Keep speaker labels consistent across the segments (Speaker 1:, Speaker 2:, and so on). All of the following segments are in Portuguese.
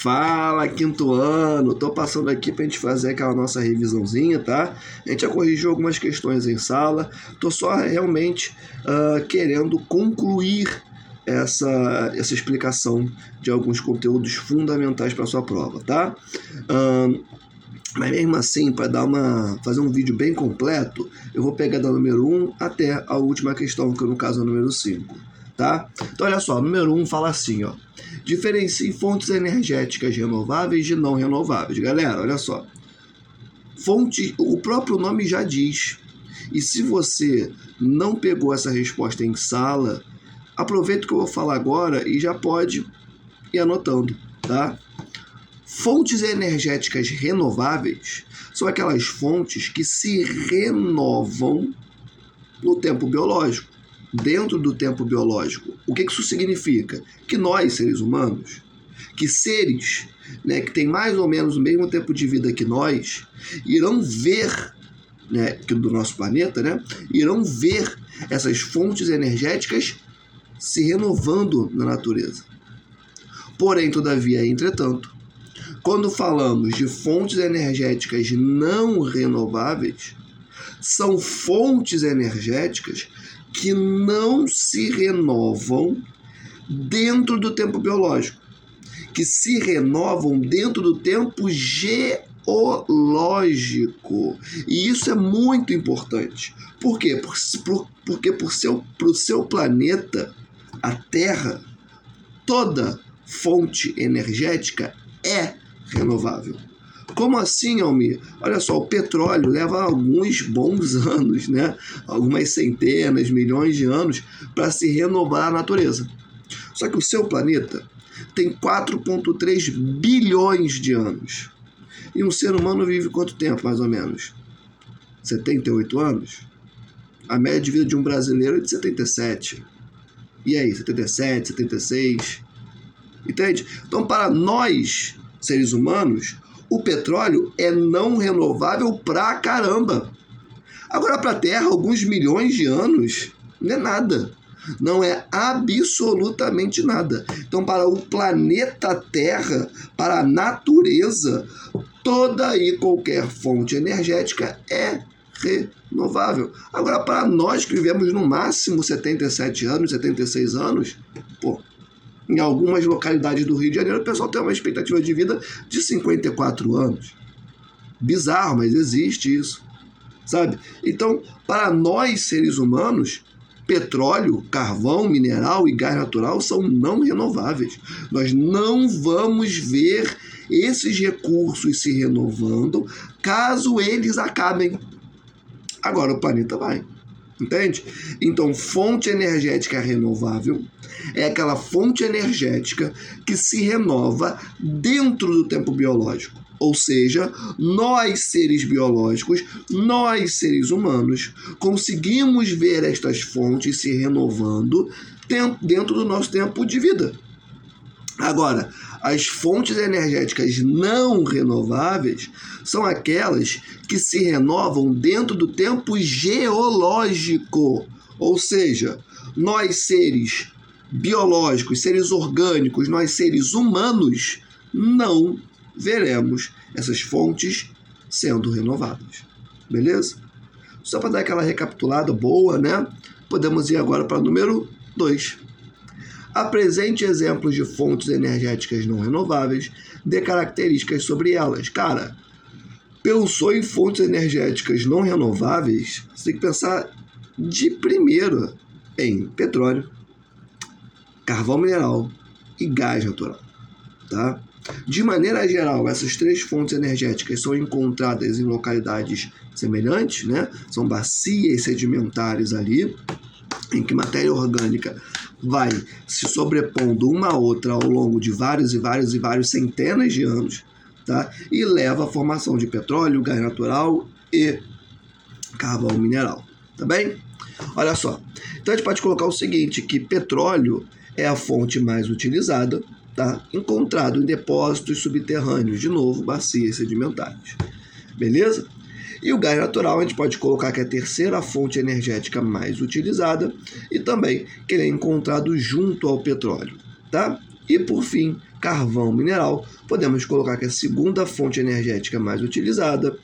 Speaker 1: Fala, quinto ano, tô passando aqui pra gente fazer aquela nossa revisãozinha, tá? A gente já corrigiu algumas questões em sala, tô só realmente querendo concluir essa explicação de alguns conteúdos fundamentais para sua prova, tá? Mas mesmo assim, para fazer um vídeo bem completo, eu vou pegar da número 1 até a última questão, que no caso é o número 5, tá? Então olha só, número 1 fala assim, ó. Diferencie fontes energéticas renováveis de não renováveis. Galera, olha só. Fonte, o próprio nome já diz. E se você não pegou essa resposta em sala, aproveita o que eu vou falar agora e já pode ir anotando, tá? Fontes energéticas renováveis são aquelas fontes que se renovam no tempo biológico. Dentro do tempo biológico. O que isso significa? Que nós, seres humanos, que seres, né, que têm mais ou menos o mesmo tempo de vida que nós, irão ver, né, que do nosso planeta, né, irão ver essas fontes energéticas se renovando na natureza. Porém, todavia, entretanto, quando falamos de fontes energéticas não renováveis, são fontes energéticas que não se renovam dentro do tempo biológico, que se renovam dentro do tempo geológico. E isso é muito importante. Por quê? Porque para o seu planeta, a Terra, toda fonte energética é renovável. Como assim, Almir? Olha só, o petróleo leva alguns bons anos, né? Algumas centenas, milhões de anos para se renovar a natureza. Só que o seu planeta tem 4,3 bilhões de anos. E um ser humano vive quanto tempo, mais ou menos? 78 anos? A média de vida de um brasileiro é de 77. E aí, 77, 76? Entende? Então, para nós, seres humanos, o petróleo é não renovável pra caramba. Agora, para a Terra, alguns milhões de anos não é nada. Não é absolutamente nada. Então, para o planeta Terra, para a natureza, toda e qualquer fonte energética é renovável. Agora, para nós que vivemos no máximo 77 anos, 76 anos, pô, em algumas localidades do Rio de Janeiro, o pessoal tem uma expectativa de vida de 54 anos. Bizarro, mas existe isso, sabe? Então, para nós, seres humanos, petróleo, carvão, mineral e gás natural são não renováveis. Nós não vamos ver esses recursos se renovando caso eles acabem. Agora o planeta vai. Entende? Então, fonte energética renovável é aquela fonte energética que se renova dentro do tempo biológico. Ou seja, nós, seres biológicos, nós, seres humanos, conseguimos ver estas fontes se renovando dentro do nosso tempo de vida. Agora, as fontes energéticas não renováveis são aquelas que se renovam dentro do tempo geológico. Ou seja, nós seres biológicos, seres orgânicos, nós seres humanos, não veremos essas fontes sendo renovadas. Beleza? Só para dar aquela recapitulada boa, né? Podemos ir agora para o número 2. Apresente exemplos de fontes energéticas não renováveis, dê características sobre elas. Cara, pensou em fontes energéticas não renováveis, você tem que pensar de primeiro em petróleo, carvão mineral e gás natural, tá? De maneira geral, essas três fontes energéticas são encontradas em localidades semelhantes, né? São bacias sedimentares ali, em que matéria orgânica vai se sobrepondo uma a outra ao longo de vários centenas de anos, tá? E leva à formação de petróleo, gás natural e carvão mineral, tá bem? Olha só, então a gente pode colocar o seguinte, que petróleo é a fonte mais utilizada, tá? Encontrado em depósitos subterrâneos, de novo, bacias sedimentares, beleza? E o gás natural a gente pode colocar que é a terceira fonte energética mais utilizada e também que ele é encontrado junto ao petróleo, tá? E por fim, carvão mineral, podemos colocar que a segunda fonte energética mais utilizada,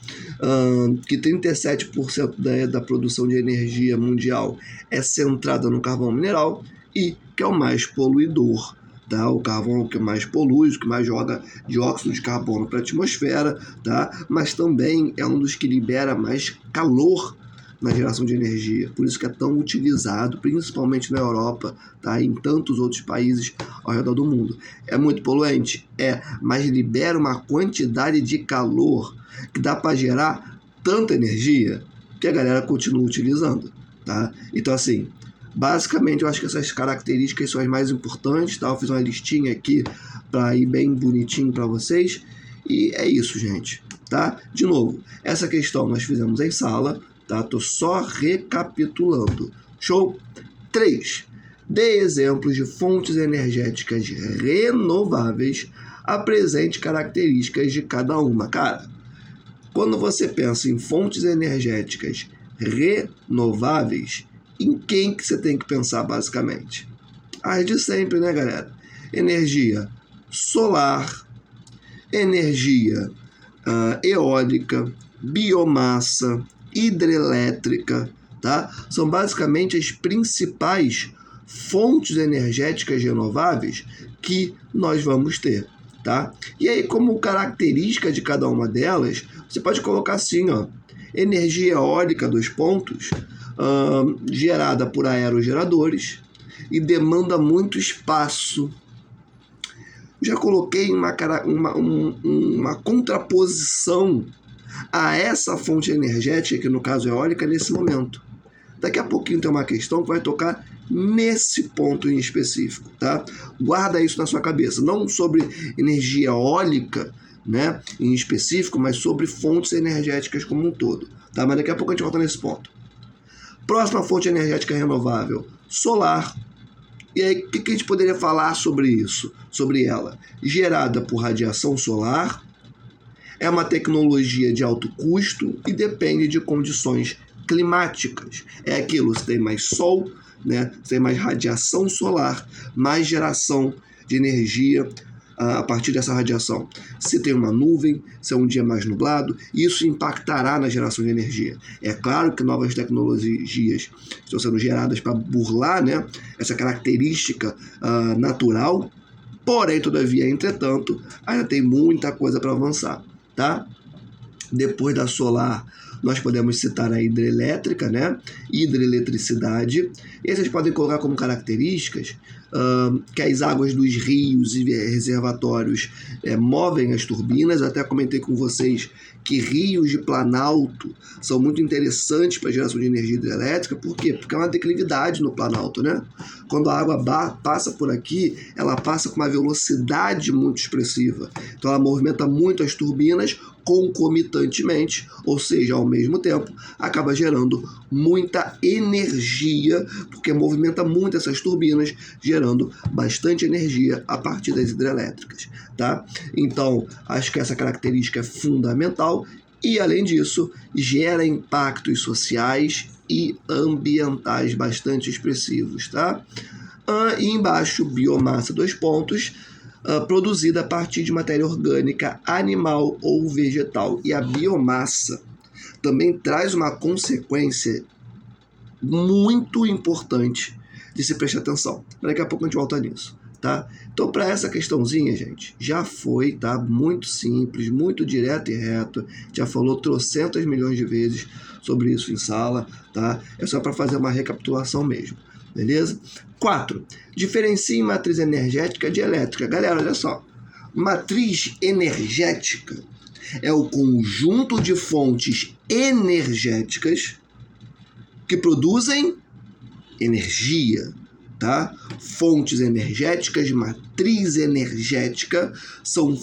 Speaker 1: que 37% da produção de energia mundial é centrada no carvão mineral e que é o mais poluidor. Tá? O carvão é o que mais polui, o que mais joga dióxido de carbono para a atmosfera, tá? Mas também é um dos que libera mais calor na geração de energia, por isso que é tão utilizado, principalmente na Europa, tá? E em tantos outros países ao redor do mundo. É muito poluente? É, mas libera uma quantidade de calor que dá para gerar tanta energia que a galera continua utilizando, tá? Então, assim, basicamente eu acho que essas características são as mais importantes, tá? Eu fiz uma listinha aqui para ir bem bonitinho para vocês, e é isso, gente, tá? De novo, essa questão nós fizemos em sala, tá? Tô só recapitulando. Show? 3. Dê exemplos de fontes energéticas renováveis, apresente características de cada uma. Cara, quando você pensa em fontes energéticas renováveis, em quem que você tem que pensar basicamente? As de sempre, né, galera? Energia solar, energia eólica, biomassa, hidrelétrica, tá? São basicamente as principais fontes energéticas renováveis que nós vamos ter, tá? E aí, como característica de cada uma delas, você pode colocar assim, ó, energia eólica, gerada por aerogeradores e demanda muito espaço. Já coloquei uma contraposição a essa fonte energética, que no caso é eólica, nesse momento. Daqui a pouquinho tem uma questão que vai tocar nesse ponto em específico, tá? Guarda isso na sua cabeça, não sobre energia eólica, né, em específico, mas sobre fontes energéticas como um todo, tá? Mas daqui a pouco a gente volta nesse ponto. Próxima fonte energética renovável, solar. E aí, o que a gente poderia falar sobre isso? Sobre ela? Gerada por radiação solar, é uma tecnologia de alto custo e depende de condições climáticas. É aquilo, se tem mais sol, né? Se tem mais radiação solar, mais geração de energia a partir dessa radiação. Se tem uma nuvem, se é um dia mais nublado, isso impactará na geração de energia. É claro que novas tecnologias estão sendo geradas para burlar, né, essa característica natural, porém, todavia, entretanto, ainda tem muita coisa para avançar, tá? Depois da solar, nós podemos citar a hidrelétrica, né? Hidroeletricidade. E aí vocês podem colocar como características que as águas dos rios e reservatórios movem as turbinas. Até comentei com vocês que rios de planalto são muito interessantes para a geração de energia hidrelétrica. Por quê? Porque é uma declividade no planalto, né? Quando a água passa por aqui, ela passa com uma velocidade muito expressiva. Então ela movimenta muito as turbinas concomitantemente, ou seja, ao mesmo tempo, acaba gerando muita energia, porque movimenta muito essas turbinas, gerando bastante energia a partir das hidrelétricas, tá? Então, acho que essa característica é fundamental e, além disso, gera impactos sociais e ambientais bastante expressivos, tá? E embaixo, biomassa, 2 pontos, produzida a partir de matéria orgânica, animal ou vegetal. E a biomassa também traz uma consequência muito importante de se prestar atenção. Daqui a pouco a gente volta nisso, tá? Então, para essa questãozinha, gente, já foi, tá? Muito simples, muito direto e reto. Já falou trocentas milhões de vezes sobre isso em sala, tá? É só para fazer uma recapitulação mesmo. Beleza? 4. Diferencie matriz energética de elétrica. Galera, olha só. Matriz energética é o conjunto de fontes energéticas que produzem energia, tá? Fontes energéticas, matriz energética, são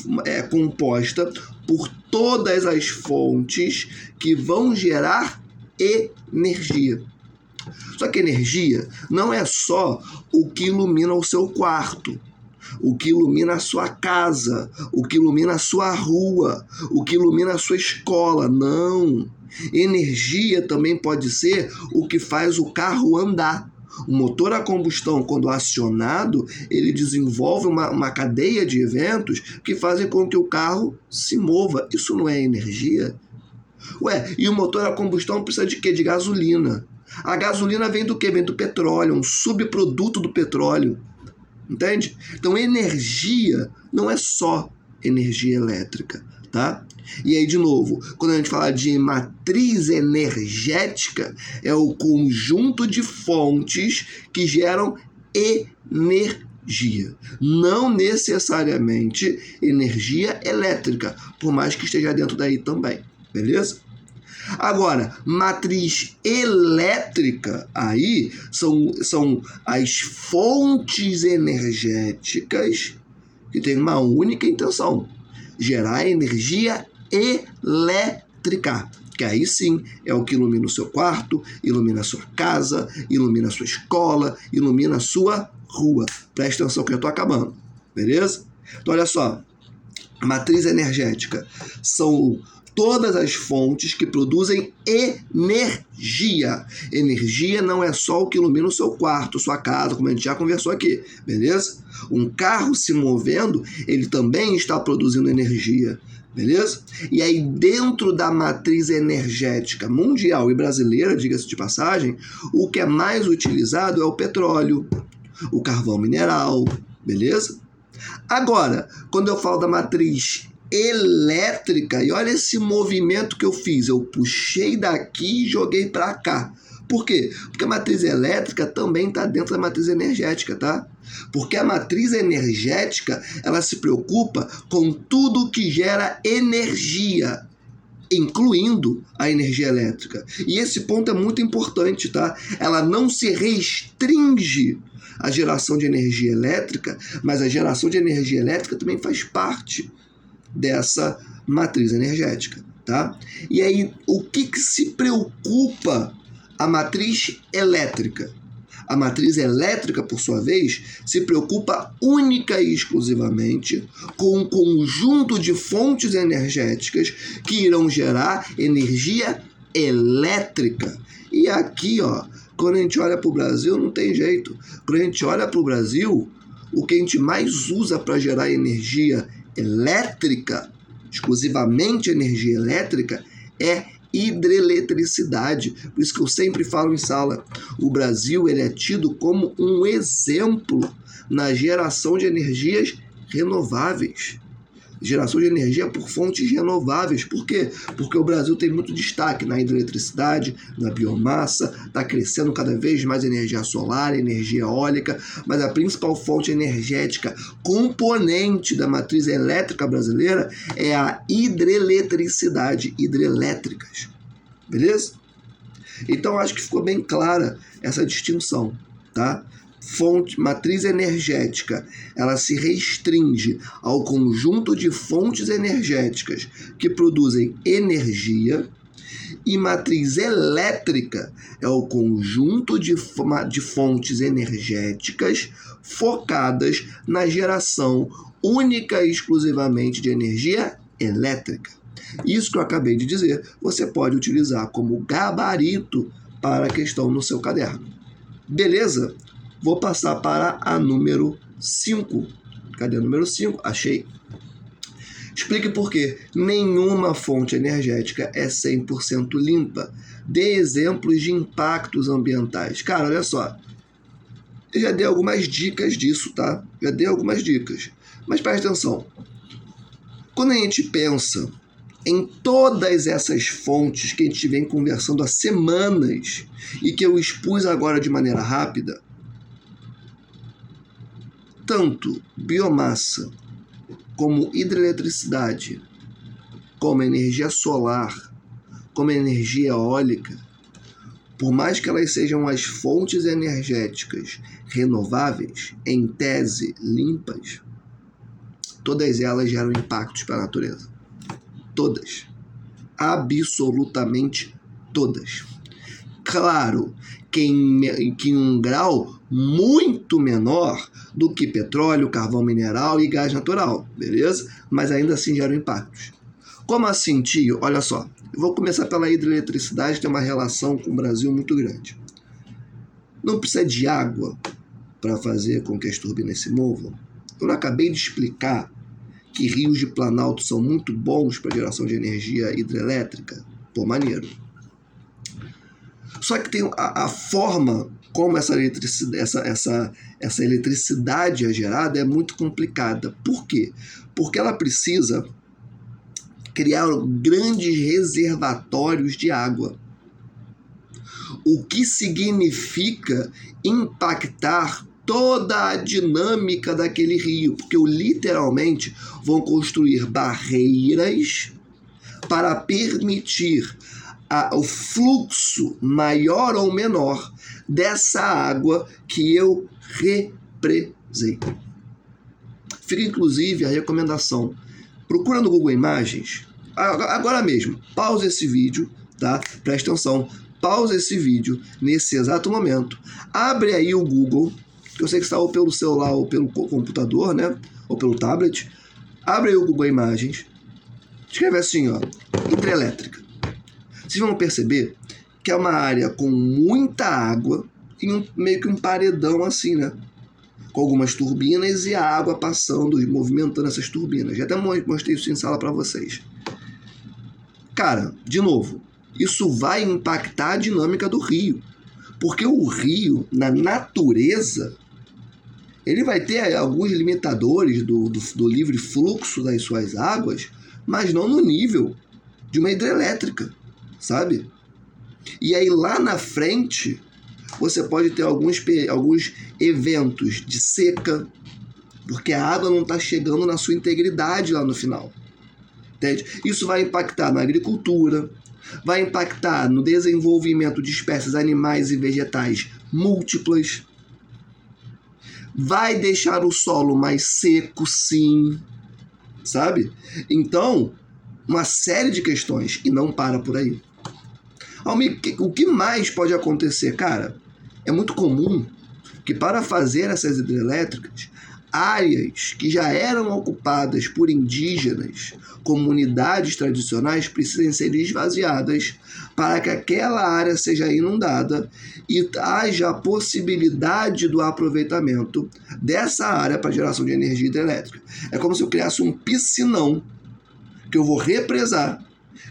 Speaker 1: composta por todas as fontes que vão gerar energia. Só que energia não é só o que ilumina o seu quarto, o que ilumina a sua casa, o que ilumina a sua rua, o que ilumina a sua escola. Não. Energia também pode ser o que faz o carro andar, O motor a combustão, quando acionado, ele desenvolve uma cadeia de eventos que fazem com que o carro se mova. Isso não é energia? Ué, e o motor a combustão precisa de quê? De gasolina. A gasolina vem do quê? Vem do petróleo, um subproduto do petróleo. Entende? Então, energia não é só energia elétrica, tá? E aí, de novo, quando a gente fala de matriz energética, é o conjunto de fontes que geram energia. Não necessariamente energia elétrica, por mais que esteja dentro daí também, beleza? Agora, matriz elétrica, aí são as fontes energéticas que têm uma única intenção: gerar energia elétrica. Que aí sim é o que ilumina o seu quarto, ilumina a sua casa, ilumina a sua escola, ilumina a sua rua. Presta atenção que eu estou acabando, beleza? Então, olha só, matriz energética são todas as fontes que produzem energia. Energia não é só o que ilumina o seu quarto, sua casa, como a gente já conversou aqui, beleza? Um carro se movendo, ele também está produzindo energia, beleza? E aí, dentro da matriz energética mundial e brasileira, diga-se de passagem, o que é mais utilizado é o petróleo, o carvão mineral, beleza? Agora, quando eu falo da matriz elétrica, e olha esse movimento que eu fiz, eu puxei daqui e joguei para cá. Por quê? Porque a matriz elétrica também está dentro da matriz energética, tá? Porque a matriz energética, ela se preocupa com tudo que gera energia, incluindo a energia elétrica. E esse ponto é muito importante, tá? Ela não se restringe à geração de energia elétrica, mas a geração de energia elétrica também faz parte dessa matriz energética, tá? E aí, o que se preocupa a matriz elétrica? A matriz elétrica, por sua vez, se preocupa única e exclusivamente com um conjunto de fontes energéticas que irão gerar energia elétrica. E aqui, ó, quando a gente olha para o Brasil, não tem jeito. Quando a gente olha para o Brasil, o que a gente mais usa para gerar energia elétrica, exclusivamente energia elétrica, é hidroeletricidade. Por isso que eu sempre falo em sala, o Brasil ele é tido como um exemplo na geração de energias renováveis. Geração de energia por fontes renováveis. Por quê? Porque o Brasil tem muito destaque na hidroeletricidade, na biomassa, está crescendo cada vez mais energia solar, energia eólica, mas a principal fonte energética componente da matriz elétrica brasileira é a hidroeletricidade, hidrelétricas. Beleza? Então, acho que ficou bem clara essa distinção, tá? Matriz energética, ela se restringe ao conjunto de fontes energéticas que produzem energia, e matriz elétrica é o conjunto de fontes energéticas focadas na geração única e exclusivamente de energia elétrica. Isso que eu acabei de dizer, você pode utilizar como gabarito para a questão no seu caderno. Beleza? Vou passar para a número 5. Cadê a número 5? Achei. Explique por que nenhuma fonte energética é 100% limpa. Dê exemplos de impactos ambientais. Cara, olha só. Eu já dei algumas dicas disso, tá? Já dei algumas dicas. Mas preste atenção. Quando a gente pensa em todas essas fontes que a gente vem conversando há semanas e que eu expus agora de maneira rápida, tanto biomassa, como hidroeletricidade, como energia solar, como energia eólica, por mais que elas sejam as fontes energéticas renováveis, em tese limpas, todas elas geram impactos para a natureza. Todas. Absolutamente todas. Claro que em um grau muito menor do que petróleo, carvão mineral e gás natural, beleza? Mas ainda assim geram impactos. Como assim, tio? Olha só, eu vou começar pela hidroeletricidade, que tem uma relação com o Brasil muito grande. não precisa de água para fazer com que as turbinas se movam? Eu não acabei de explicar que rios de planalto são muito bons para geração de energia hidrelétrica? Pô, maneiro. Só que tem a forma como essa eletricidade é gerada é muito complicada. Por quê? Porque ela precisa criar grandes reservatórios de água, o que significa impactar toda a dinâmica daquele rio, porque literalmente vão construir barreiras para permitir o fluxo maior ou menor dessa água que eu represento. Fica inclusive a recomendação. Procura no Google Imagens, agora mesmo, pausa esse vídeo, tá? Presta atenção, pausa esse vídeo nesse exato momento, abre aí o Google, que eu sei que está ou pelo celular ou pelo computador, né? Ou pelo tablet, abre aí o Google Imagens, escreve assim, ó, hidrelétrica. Vocês vão perceber que é uma área com muita água e meio que um paredão assim, né? Com algumas turbinas e a água passando, movimentando essas turbinas. Já até mostrei isso em sala para vocês. Cara, de novo, isso vai impactar a dinâmica do rio. Porque o rio, na natureza, ele vai ter alguns limitadores do livre fluxo das suas águas, mas não no nível de uma hidrelétrica, sabe? E aí lá na frente você pode ter alguns eventos de seca, porque a água não está chegando na sua integridade lá no final. Entende? Isso vai impactar na agricultura, vai impactar no desenvolvimento de espécies animais e vegetais múltiplas, vai deixar o solo mais seco, sim, sabe? Então, uma série de questões, e não para por aí. O que mais pode acontecer, cara? É muito comum que para fazer essas hidrelétricas, áreas que já eram ocupadas por indígenas, comunidades tradicionais, precisem ser esvaziadas para que aquela área seja inundada e haja a possibilidade do aproveitamento dessa área para geração de energia hidrelétrica. É como se eu criasse um piscinão que eu vou represar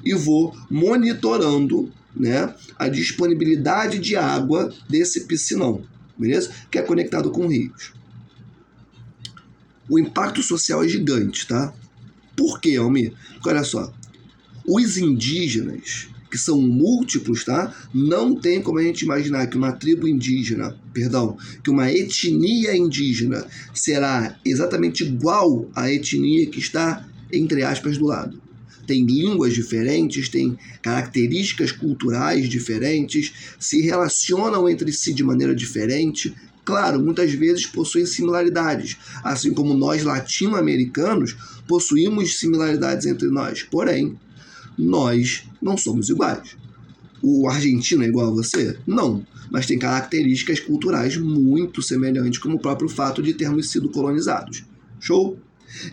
Speaker 1: e vou monitorando, né, a disponibilidade de água desse piscinão, beleza? Que é conectado com rios. O impacto social é gigante, tá? Por quê, Almir? Porque olha só, os indígenas, que são múltiplos, tá? Não tem como a gente imaginar que uma tribo indígena, que uma etnia indígena será exatamente igual à etnia que está, entre aspas, do lado. Tem línguas diferentes, tem características culturais diferentes, se relacionam entre si de maneira diferente. Claro, muitas vezes possuem similaridades, assim como nós latino-americanos possuímos similaridades entre nós. Porém, nós não somos iguais. O argentino é igual a você? Não, mas tem características culturais muito semelhantes, como o próprio fato de termos sido colonizados. Show?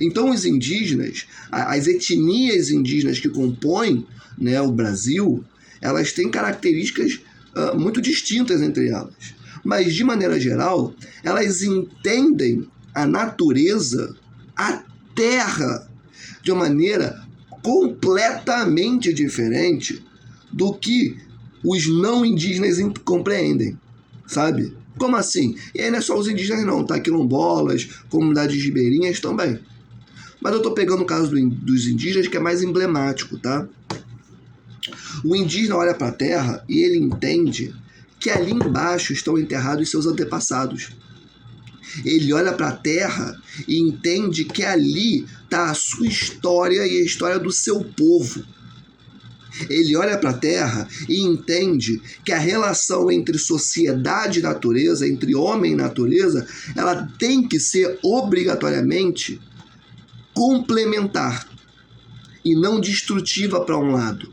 Speaker 1: Então os indígenas, as etnias indígenas que compõem, né, o Brasil, elas têm características muito distintas entre elas. Mas, de maneira geral, elas entendem a natureza, a terra, de uma maneira completamente diferente do que os não indígenas compreendem, sabe? Como assim? E aí não é só os indígenas não, tá? Quilombolas, comunidades ribeirinhas também. Mas eu tô pegando o caso dos indígenas, que é mais emblemático, tá? O indígena olha para a terra e ele entende que ali embaixo estão enterrados seus antepassados. Ele olha para a terra e entende que ali está a sua história e a história do seu povo. Ele olha para a Terra e entende que a relação entre sociedade e natureza, entre homem e natureza, ela tem que ser obrigatoriamente complementar e não destrutiva para um lado.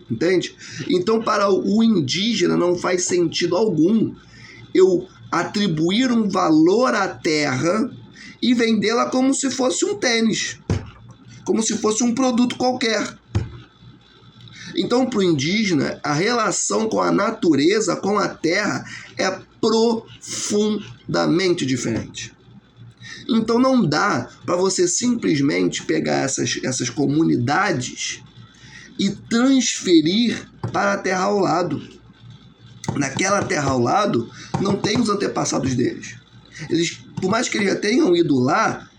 Speaker 1: Entende? Então, para o indígena não faz sentido algum eu atribuir um valor à terra e vendê-la como se fosse um tênis, como se fosse um produto qualquer. Então, para o indígena, a relação com a natureza, com a terra, é profundamente diferente. Então não dá para você simplesmente pegar essas comunidades e transferir para a terra ao lado. Naquela terra ao lado não tem os antepassados deles. Eles, por mais que eles já tenham ido lá,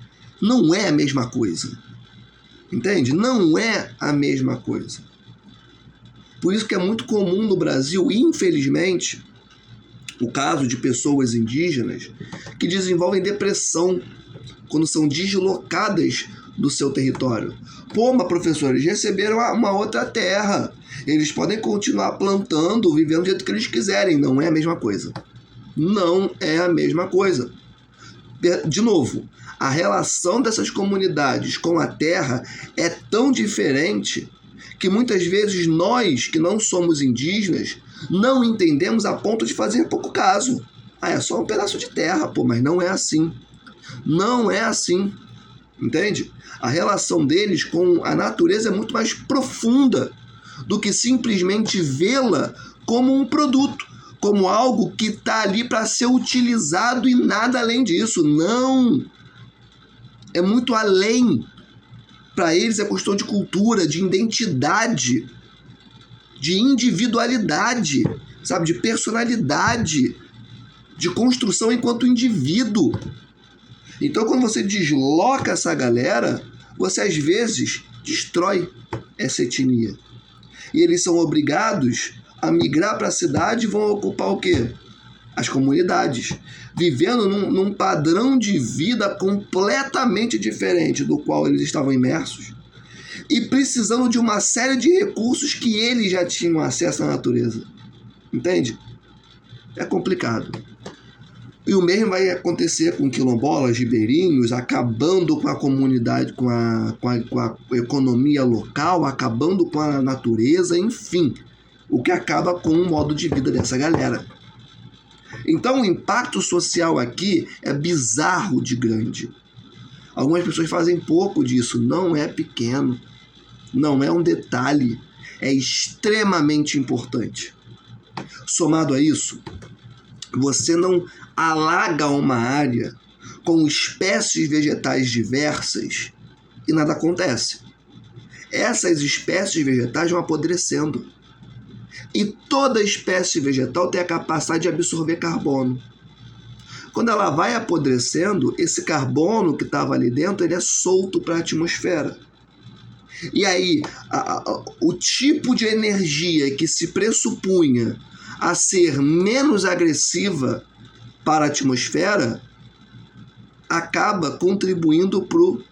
Speaker 1: não é a mesma coisa. Entende? Não é a mesma coisa. Por isso que é muito comum no Brasil, infelizmente, o caso de pessoas indígenas que desenvolvem depressão quando são deslocadas do seu território. Pô, mas professor, eles receberam uma outra terra. Eles podem continuar plantando, vivendo do jeito que eles quiserem. Não é a mesma coisa. Não é a mesma coisa. De novo, a relação dessas comunidades com a terra é tão diferente que muitas vezes nós, que não somos indígenas, não entendemos a ponto de fazer pouco caso. Ah, é só um pedaço de terra, pô, mas não é assim. Não é assim, entende? A relação deles com a natureza é muito mais profunda do que simplesmente vê-la como um produto, como algo que está ali para ser utilizado e nada além disso. Não! É muito além. Para eles é questão de cultura, de identidade, de individualidade, sabe? De personalidade, de construção enquanto indivíduo. Então, quando você desloca essa galera, você às vezes destrói essa etnia. E eles são obrigados a migrar para a cidade e vão ocupar o quê? As comunidades, vivendo num padrão de vida completamente diferente do qual eles estavam imersos e precisando de uma série de recursos que eles já tinham acesso à natureza. Entende? É complicado. E o mesmo vai acontecer com quilombolas, ribeirinhos, acabando com a comunidade, com a economia local, acabando com a natureza, enfim, o que acaba com o modo de vida dessa galera. Então o impacto social aqui é bizarro de grande. Algumas pessoas fazem pouco disso, não é pequeno, não é um detalhe, é extremamente importante. Somado a isso, você não alaga uma área com espécies vegetais diversas e nada acontece. Essas espécies vegetais vão apodrecendo. E toda espécie vegetal tem a capacidade de absorver carbono. Quando ela vai apodrecendo, esse carbono que estava ali dentro, ele é solto para a atmosfera. E aí, o tipo de energia que se pressupunha a ser menos agressiva para a atmosfera acaba contribuindo para o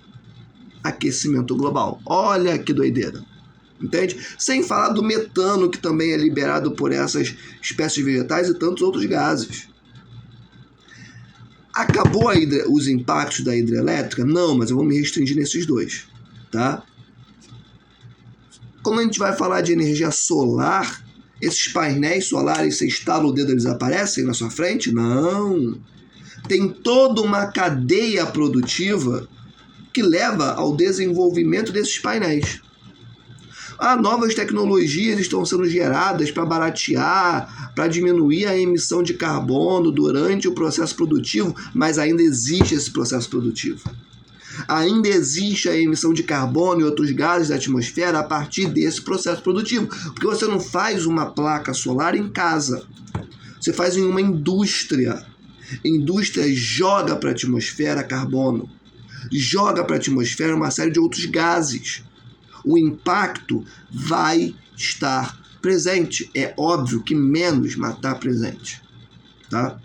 Speaker 1: aquecimento global. Olha que doideira. Entende? Sem falar do metano, que também é liberado por essas espécies vegetais e tantos outros gases. Acabou os impactos da hidrelétrica? Não, mas eu vou me restringir nesses dois. Tá? Quando a gente vai falar de energia solar, esses painéis solares, você estala o dedo, eles aparecem na sua frente? Não. Tem toda uma cadeia produtiva que leva ao desenvolvimento desses painéis. Novas tecnologias estão sendo geradas para baratear, para diminuir a emissão de carbono durante o processo produtivo, mas ainda existe esse processo produtivo. Ainda existe a emissão de carbono e outros gases da atmosfera a partir desse processo produtivo, porque você não faz uma placa solar em casa, você faz em uma indústria. A indústria joga para a atmosfera carbono, joga para a atmosfera uma série de outros gases. O impacto vai estar presente. É óbvio que menos, mas está presente. Tá?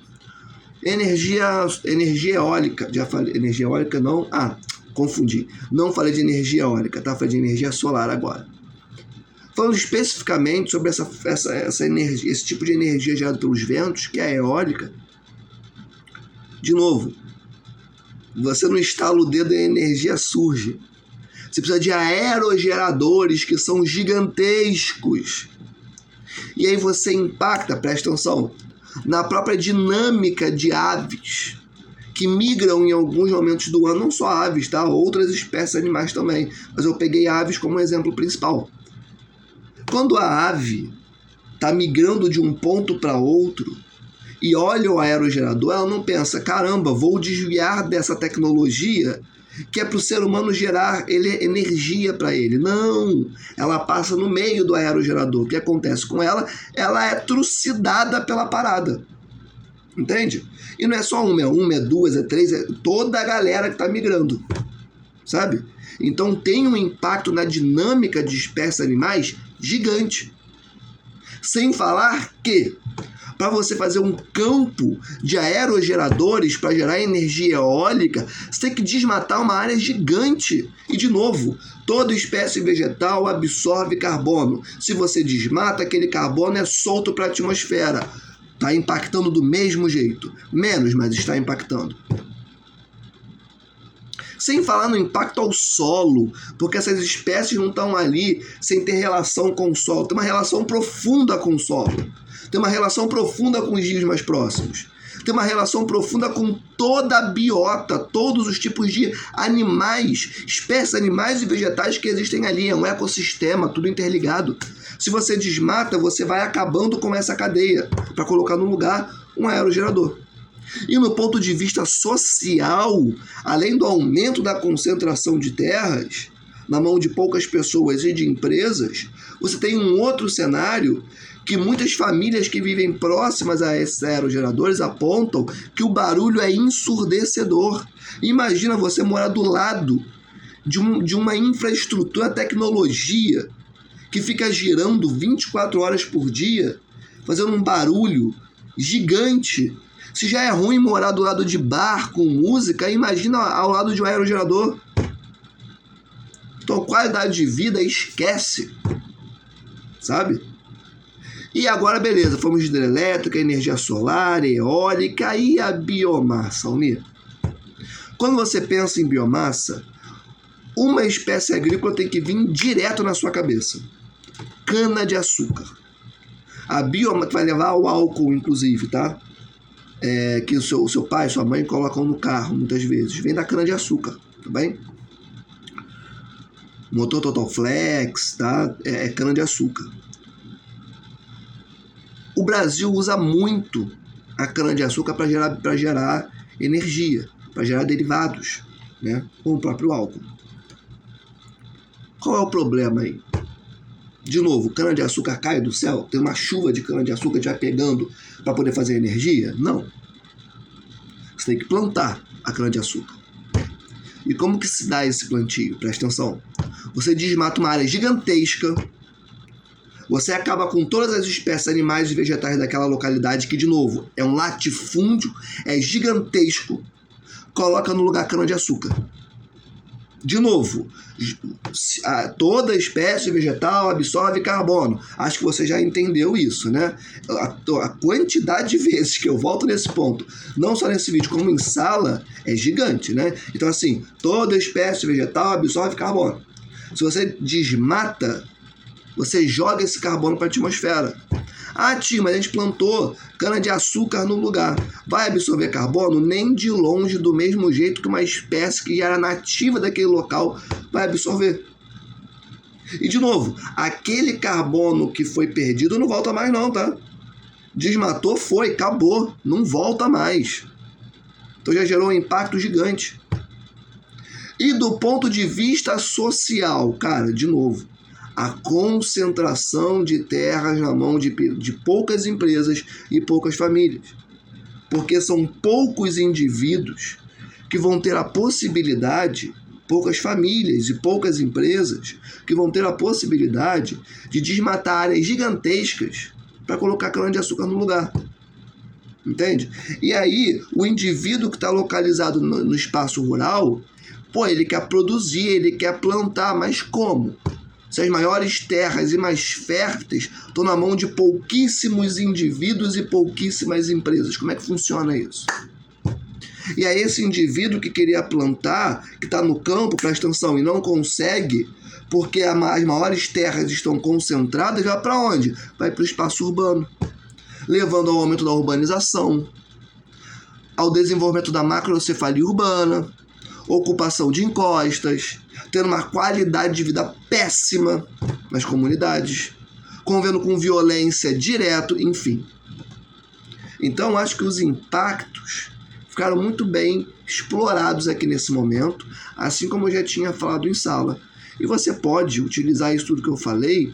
Speaker 1: Energia eólica. Já falei, energia eólica não... confundi. Não falei de energia eólica, tá? Falei de energia solar agora. Falando especificamente sobre essa energia, esse tipo de energia gerada pelos ventos, que é a eólica. De novo, você não estala o dedo e a energia surge. Você precisa de aerogeradores que são gigantescos. E aí você impacta, presta atenção, na própria dinâmica de aves que migram em alguns momentos do ano, não só aves, tá? Outras espécies animais também. Mas eu peguei aves como exemplo principal. Quando a ave está migrando de um ponto para outro e olha o aerogerador, ela não pensa, caramba, vou desviar dessa tecnologia que é para o ser humano gerar energia para ele. Não, ela passa no meio do aerogerador. O que acontece com ela? Ela é trucidada pela parada. Entende? E não é só uma, é duas, é três, é toda a galera que está migrando. Sabe? Então tem um impacto na dinâmica de espécies animais gigante. Sem falar que, para você fazer um campo de aerogeradores para gerar energia eólica, você tem que desmatar uma área gigante. E, de novo, toda espécie vegetal absorve carbono. Se você desmata, aquele carbono é solto para a atmosfera. Está impactando do mesmo jeito. Menos, mas está impactando. Sem falar no impacto ao solo, porque essas espécies não estão ali sem ter relação com o solo. Tem uma relação profunda com o solo. Tem uma relação profunda com os rios mais próximos. Tem uma relação profunda com toda a biota, todos os tipos de animais, espécies animais e vegetais que existem ali. É um ecossistema, tudo interligado. Se você desmata, você vai acabando com essa cadeia para colocar no lugar um aerogerador. E no ponto de vista social, além do aumento da concentração de terras na mão de poucas pessoas e de empresas, você tem um outro cenário que muitas famílias que vivem próximas a esses aerogeradores apontam que o barulho é ensurdecedor. Imagina você morar do lado de uma infraestrutura, tecnologia que fica girando 24 horas por dia, fazendo um barulho gigante. Se já é ruim morar do lado de bar com música, imagina ao lado de um aerogerador. Então, qualidade de vida esquece, sabe? E agora, beleza, fomos de hidrelétrica, energia solar, eólica e a biomassa, Almir. Quando você pensa em biomassa, uma espécie agrícola tem que vir direto na sua cabeça. Cana-de-açúcar. A biomassa que vai levar ao álcool, inclusive, tá? Que o seu pai e sua mãe colocam no carro, muitas vezes. Vem da cana-de-açúcar, tá bem? Motor Total Flex, tá? É cana-de-açúcar. O Brasil usa muito a cana-de-açúcar para gerar energia, para gerar derivados, né? Como o próprio álcool. Qual é o problema aí? De novo, cana-de-açúcar cai do céu? Tem uma chuva de cana-de-açúcar já pegando para poder fazer energia? Não. Você tem que plantar a cana-de-açúcar. E como que se dá esse plantio? Presta atenção. Você desmata uma área gigantesca, você acaba com todas as espécies animais e vegetais daquela localidade, que, de novo, é um latifúndio, é gigantesco, coloca no lugar cana-de-açúcar. De novo, toda espécie vegetal absorve carbono. Acho que você já entendeu isso, né? A quantidade de vezes que eu volto nesse ponto, não só nesse vídeo, como em sala, é gigante, né? Então, assim, toda espécie vegetal absorve carbono. Se você desmata, você joga esse carbono para a atmosfera. Ah, tio, mas a gente plantou cana-de-açúcar no lugar. Vai absorver carbono? Nem de longe, do mesmo jeito que uma espécie que já era nativa daquele local vai absorver. E, de novo, aquele carbono que foi perdido não volta mais não, tá? Desmatou, foi, acabou, não volta mais. Então já gerou um impacto gigante. E do ponto de vista social, cara, de novo, a concentração de terras na mão de poucas empresas e poucas famílias. Porque são poucos indivíduos que vão ter a possibilidade, poucas famílias e poucas empresas, que vão ter a possibilidade de desmatar áreas gigantescas para colocar cana-de-açúcar no lugar. Entende? E aí, o indivíduo que está localizado no espaço rural, ele quer produzir, ele quer plantar, mas como? Se as maiores terras e mais férteis estão na mão de pouquíssimos indivíduos e pouquíssimas empresas. Como é que funciona isso? E aí esse indivíduo que queria plantar, que está no campo, presta atenção, e não consegue, porque as maiores terras estão concentradas, vai para onde? Vai para o espaço urbano, levando ao aumento da urbanização, ao desenvolvimento da macrocefalia urbana, ocupação de encostas, tendo uma qualidade de vida péssima nas comunidades, convivendo com violência direto, enfim. Então, acho que os impactos ficaram muito bem explorados aqui nesse momento, assim como eu já tinha falado em sala. E você pode utilizar isso tudo que eu falei,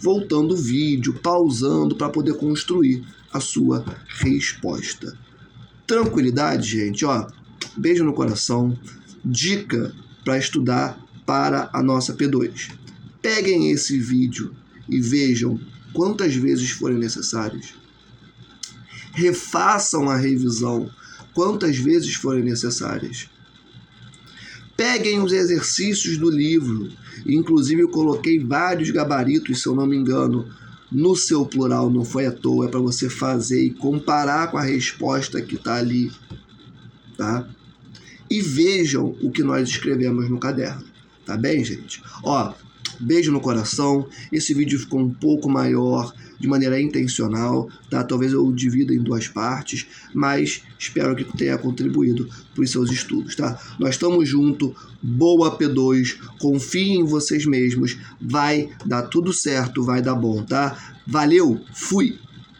Speaker 1: voltando o vídeo, pausando, para poder construir a sua resposta. Tranquilidade, gente, ó. Beijo no coração. Dica para estudar para a nossa P2. Peguem esse vídeo e vejam quantas vezes forem necessárias. Refaçam a revisão quantas vezes forem necessárias. Peguem os exercícios do livro. Inclusive eu coloquei vários gabaritos, se eu não me engano, no seu plural, não foi à toa, é para você fazer e comparar com a resposta que está ali, tá? E vejam o que nós escrevemos no caderno, tá bem, gente? Ó, beijo no coração. Esse vídeo ficou um pouco maior, de maneira intencional, tá? Talvez eu divida em 2 partes, mas espero que tenha contribuído para os seus estudos, tá? Nós estamos juntos, boa P2, confiem em vocês mesmos, vai dar tudo certo, vai dar bom, tá? Valeu, fui!